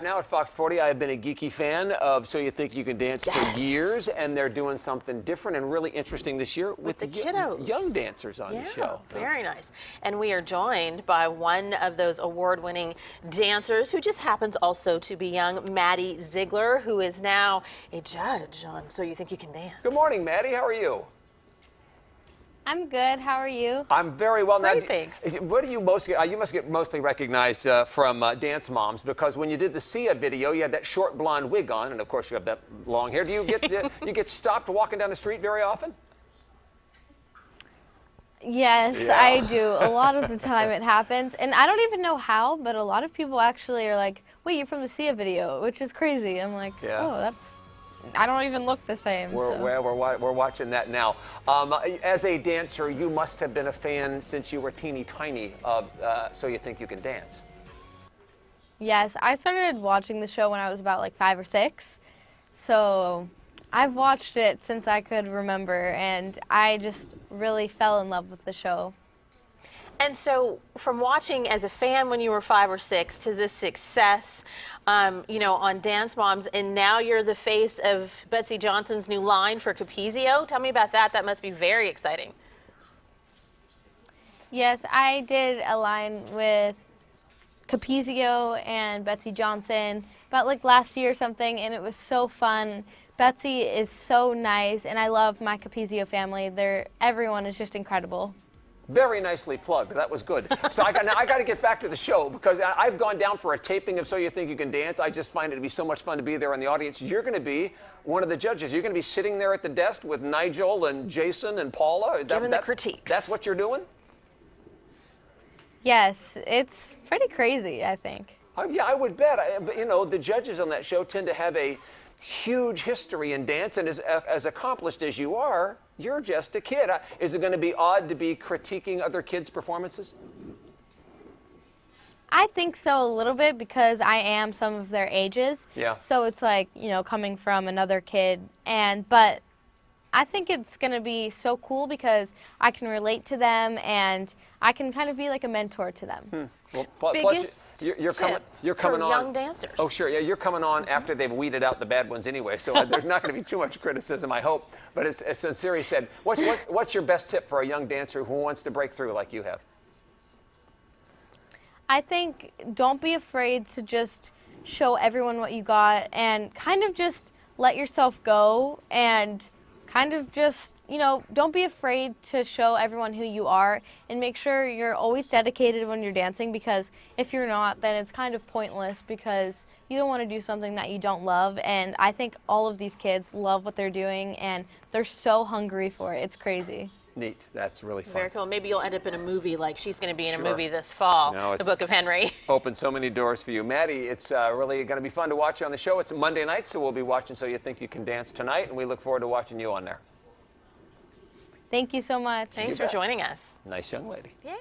Now at FOX40, I have been a geeky fan of So You Think You Can Dance for years, and they're doing something different and really interesting this year with the kiddos. Young dancers on the show. Very nice. And we are joined by one of those award-winning dancers who just happens also to be young, Maddie Ziegler, who is now a judge on So You Think You Can Dance. Good morning, Maddie. How are you? I'm good. How are you? I'm very well. Great, now, thanks. What do you most get? You must get mostly recognized from Dance Moms, because when you did the Sia video, you had that short blonde wig on, and of course you have that long hair. Do you get you get stopped walking down the street very often? Yes, I do. A lot of the time it happens. And I don't even know how, but a lot of people actually are like, wait, you're from the Sia video, which is crazy. I'm like, oh, that's... I don't even look the same. We're watching that now. As a dancer, you must have been a fan since you were teeny tiny of So You Think You Can Dance. Yes, I started watching the show when I was about like 5 or 6. So I've watched it since I could remember, and I just really fell in love with the show. And so from watching as a fan when you were 5 or 6 to this success, you know, on Dance Moms, and now you're the face of Betsy Johnson's new line for Capezio. Tell me about that. That must be very exciting. Yes, I did a line with Capezio and Betsy Johnson about like last year or something, and it was so fun. Betsy is so nice, and I love my Capezio family. Everyone is just incredible. Very nicely plugged. That was good. So I got to get back to the show, because I've gone down for a taping of So You Think You Can Dance. I just find it to be so much fun to be there in the audience. You're going to be one of the judges. You're going to be sitting there at the desk with Nigel and Jason and Paula. Giving the critiques. That's what you're doing? Yes, it's pretty crazy, I think. Yeah, I would bet. But, you know, the judges on that show tend to have a huge history in dance, and as accomplished as you are, you're just a kid. Is it going to be odd to be critiquing other kids' performances? I think so, a little bit, because I am some of their ages. Yeah. So it's like, you know, coming from another kid, but I think it's going to be so cool because I can relate to them, and I can kind of be like a mentor to them. Well, Biggest you're coming on young dancers. Oh, sure. Yeah, you're coming on after they've weeded out the bad ones anyway, so there's not going to be too much criticism, I hope. But as Sinceri said, what's your best tip for a young dancer who wants to break through like you have? I think don't be afraid to just show everyone what you got, and kind of just let yourself go, and kind of just, you know, don't be afraid to show everyone who you are, and make sure you're always dedicated when you're dancing, because if you're not, then it's kind of pointless, because you don't want to do something that you don't love. And I think all of these kids love what they're doing, and they're so hungry for it. It's crazy. Neat. That's really fun. Very cool. Maybe you'll end up in a movie, like she's going to be in a movie this fall, The Book of Henry. Opened so many doors for you. Maddie, it's really going to be fun to watch you on the show. It's Monday night, so we'll be watching So You Think You Can Dance tonight, and we look forward to watching you on there. Thank you so much. Thanks for joining us. Nice young lady. Yeah.